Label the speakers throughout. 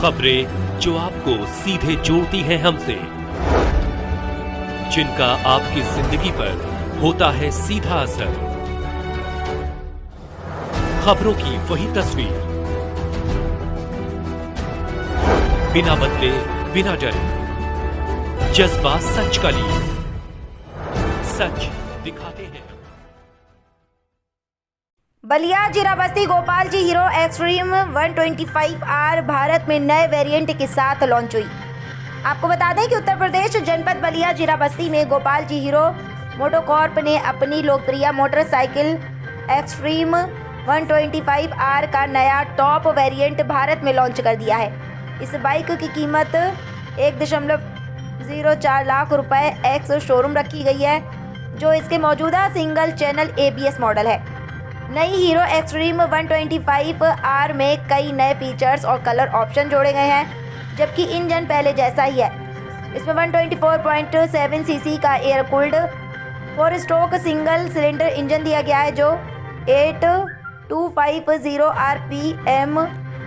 Speaker 1: खबरें जो आपको सीधे जोड़ती हैं हमसे, जिनका आपकी जिंदगी पर होता है सीधा असर। खबरों की वही तस्वीर, बिना बदले बिना डरे, जज्बा सच का लिए, सच दिखाते हैं।
Speaker 2: बलिया जीरा बस्ती Gopal ji hero extreme 125R Bharat में नए वेरिएंट के साथ लॉन्च हुई। आपको बता दें कि उत्तर प्रदेश जनपद बलिया जीरा बस्ती में गोपाल जी हीरो मोटोकॉर्प ने अपनी लोकप्रिय मोटरसाइकिल एक्सट्रीम 125R का नया टॉप वेरिएंट भारत में लॉन्च कर दिया है। इस बाइक की कीमत 1.04 लाख रुपए एक्स शोरूम रखी गई है, जो इसके मौजूदा सिंगल चैनल ABS मॉडल है। नई हीरो एक्सट्रीम 125R में कई नए फीचर्स और कलर ऑप्शन जोड़े गए हैं, जबकि इंजन पहले जैसा ही है। इसमें 124.7 सीसी का air cooled 4 stroke single cylinder engine दिया गया है, जो 8250 RPM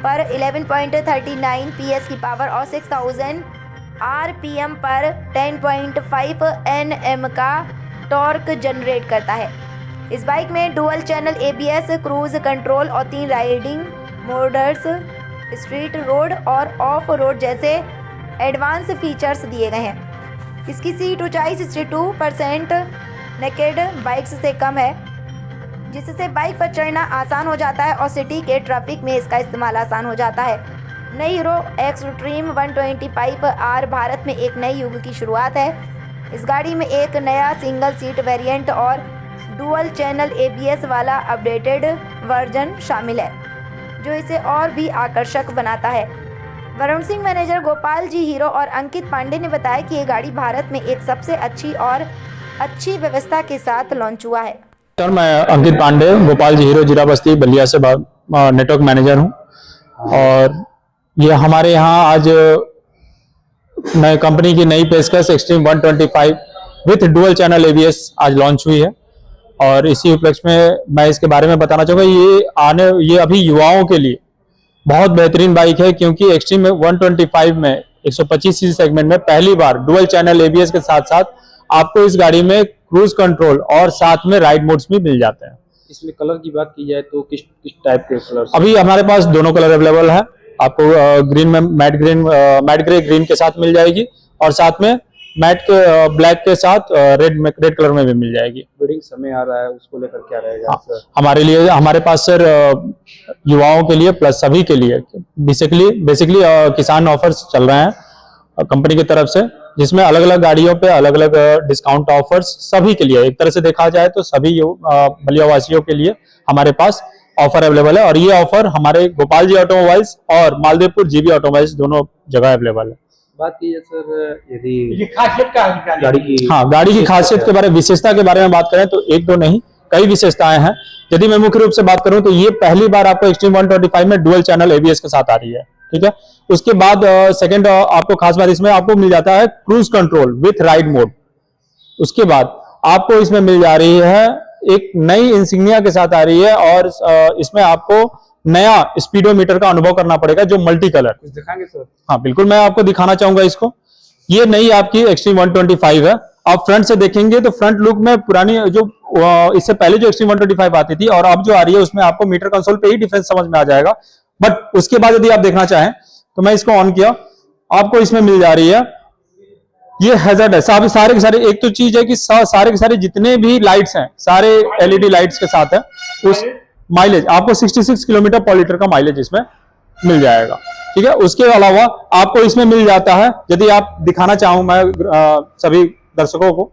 Speaker 2: पर 11.39 PS की पावर और 6000 RPM पर 10.5 Nm का टॉर्क जनरेट करता है। इस बाइक में dual channel ABS, cruise control और 3 राइडिंग मोड्स, स्ट्रीट रोड और ऑफ रोड जैसे एडवांस फीचर्स दिए गए हैं। इसकी सीट ऊंचाई 62% नेकेड बाइक्स से कम है, जिससे बाइक पर चढ़ना आसान हो जाता है और सिटी के ट्रैफिक में इसका इस्तेमाल आसान हो जाता है। नई हीरो एक्सट्रीम 125R भारत में एक नए युग की शुरुआत है। इस गाड़ी में एक नया सिंगल सीट वेरिएंट और डुअल चैनल ABS वाला अपडेटेड वर्जन शामिल है, जो इसे और भी आकर्षक बनाता है। वरुण सिंह मैनेजर गोपाल जी हीरो और अंकित पांडे ने बताया कि ये गाड़ी भारत में एक सबसे अच्छी और अच्छी व्यवस्था के साथ लॉन्च हुआ है।
Speaker 3: सर, मैं अंकित पांडे गोपाल जी हीरो जीरा बस्ती बलिया से नेटवर्क मैनेजर हूँ, और ये हमारे यहाँ आज नई कंपनी की नई पेशकश extreme 125 with dual channel ABS आज लॉन्च हुई है। और इसी उपलक्ष्य में मैं इसके बारे में बताना चाहूँगा, ये अभी युवाओं के लिए बहुत बेहतरीन बाइक है, क्योंकि एक्सट्रीम 125 में 125 सीसी सेगमेंट में पहली बार डुअल चैनल ABS के साथ साथ आपको इस गाड़ी में क्रूज कंट्रोल और साथ में राइड मोड्स भी मिल जाते हैं।
Speaker 4: इसमें कलर की बात की जाए तो किस टाइप के कलर?
Speaker 3: अभी हमारे पास दोनों कलर अवेलेबल है। आपको ग्रीन में मैट ग्रे ग्रीन के साथ मिल जाएगी, और साथ में मैट के ब्लैक के साथ रेड कलर में भी मिल जाएगी।
Speaker 4: वेडिंग समय आ रहा है, उसको लेकर क्या रहेगा?
Speaker 3: हाँ, हमारे पास सर युवाओं के लिए प्लस सभी के लिए बेसिकली किसान ऑफर्स चल रहे हैं कंपनी की तरफ से, जिसमें अलग अलग गाड़ियों पे अलग अलग डिस्काउंट ऑफर्स सभी के लिए, एक तरह से देखा जाए तो सभी बलिया वासियों के लिए हमारे पास ऑफर अवेलेबल है। और ये ऑफर हमारे गोपाल जी ऑटोमोबाइल्स और मालदेवपुर GB ऑटोमोबाइल्स दोनों जगह अवेलेबल है।
Speaker 4: बात की जाए सर, यदि खासियत का
Speaker 3: गाड़ी की खासियत के बारे में, विशेषता के बारे में बात करें तो एक दो नहीं, कई विशेषताएं हैं। यदि मैं मुख्य रूप से बात करूं तो ये पहली बार आपको एक्सट्रीम 125 में डुअल चैनल ABS के साथ आ रही है, ठीक है। उसके बाद सेकंड आपको खास बात इसमें आपको मिल जाता है cruise control with ride mode. उसके बाद आपको इसमें मिल जा रही है एक नई इंसिग्निया के साथ आ रही है, और इसमें आपको नया स्पीडोमीटर का अनुभव करना पड़ेगा, जो मल्टी कलर।
Speaker 4: कुछ दिखाएंगे सर?
Speaker 3: हाँ बिल्कुल, मैं आपको दिखाना चाहूंगा इसको। ये नई आपकी एक्सट्रीम 125 है। आप फ्रंट से देखेंगे तो फ्रंट लुक में पुरानी जो इससे पहले जो एक्सट्रीम 125 आती थी और अब जो आ रही है, उसमें आपको मीटर कंसोल पे ही डिफरेंस समझ में आ जाएगा। बट उसके बाद यदि आप देखना चाहें तो मैं इसको ऑन किया, आपको इसमें मिल जा रही है ये हैजर्ड है। सारे के सारे, एक तो चीज है कि सारे के सारे जितने भी लाइट्स हैं सारे LED लाइट्स के साथ है। उस माइलेज आपको 66 किलोमीटर पर लीटर का माइलेज इसमें मिल जाएगा, ठीक है। उसके अलावा आपको इसमें मिल जाता है, यदि आप दिखाना चाहूं मैं सभी दर्शकों को,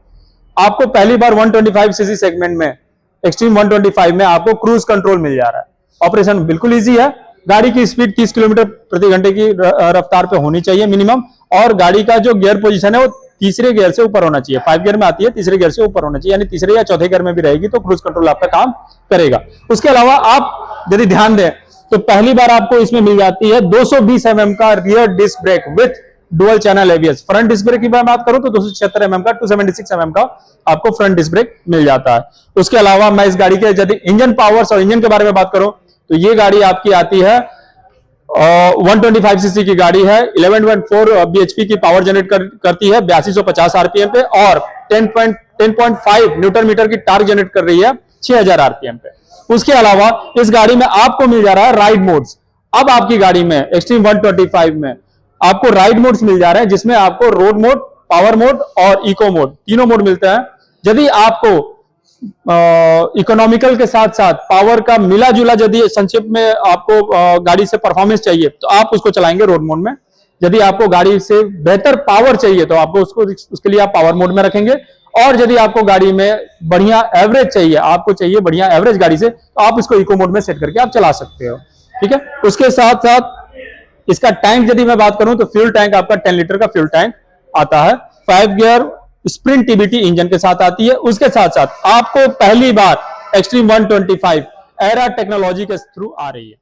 Speaker 3: आपको पहली बार 125 सीसी सेगमेंट में एक्सट्रीम 125 में आपको क्रूज कंट्रोल मिल जा रहा है। ऑपरेशन बिल्कुल इजी है। गाड़ी की स्पीड 30 किलोमीटर प्रति घंटे की रफ्तार पे होनी चाहिए मिनिमम, और गाड़ी का जो गियर पोजीशन है वो तीसरे गियर से ऊपर होना चाहिए। 5 गियर में आती है, तीसरे गियर से ऊपर होना चाहिए, यानी तीसरे या चौथे गियर में भी रहेगी तो क्रूज कंट्रोल आपका काम करेगा। उसके अलावा आप यदि ध्यान दें तो पहली बार आपको इसमें मिल जाती है 220 mm का rear disc brake with dual channel ABS। Front disc brake की बात करूं तो 276 mm का 276 mm का आपको फ्रंट डिस्क ब्रेक मिल जाता है। उसके अलावा मैं इस गाड़ी के यदि इंजन पावर्स और इंजन के बारे में बात करूं तो ये गाड़ी आपकी आती है 125 सीसी की गाड़ी है, 11.4 bhp की पावर जनरेट करती है 8250 आरपीएम पे, और 10.5 न्यूटन मीटर की टार्क जनरेट कर रही है 6000 आरपीएम पे। उसके अलावा इस गाड़ी में आपको मिल जा रहा है राइड मोड्स। अब आपकी गाड़ी में एक्सट्रीम 125 में आपको राइड मोड्स मिल जा रहे हैं, जिसमें आपको रोड मोड, पावर मोड और इको मोड, तीनों मोड मिलते हैं। यदि आपको इकोनॉमिकल के साथ साथ पावर का मिला जुला यदि संक्षेप में आपको गाड़ी से परफॉर्मेंस चाहिए तो आप उसको चलाएंगे रोड मोड में। यदि आपको गाड़ी से बेहतर पावर चाहिए तो आपको उसके लिए आप पावर मोड में रखेंगे। और यदि आपको गाड़ी में बढ़िया एवरेज चाहिए, आपको चाहिए बढ़िया एवरेज गाड़ी से, तो आप इसको इको मोड में सेट करके आप चला सकते हो। ठीक है। उसके साथ साथ इसका टैंक यदि मैं बात करूं तो फ्यूल टैंक आपका 10 लीटर का फ्यूल टैंक आता है। 5 गियर स्प्रिंट टीबीटी इंजन के साथ आती है। उसके साथ साथ आपको पहली बार एक्सट्रीम 125 एरा टेक्नोलॉजी के थ्रू आ रही है।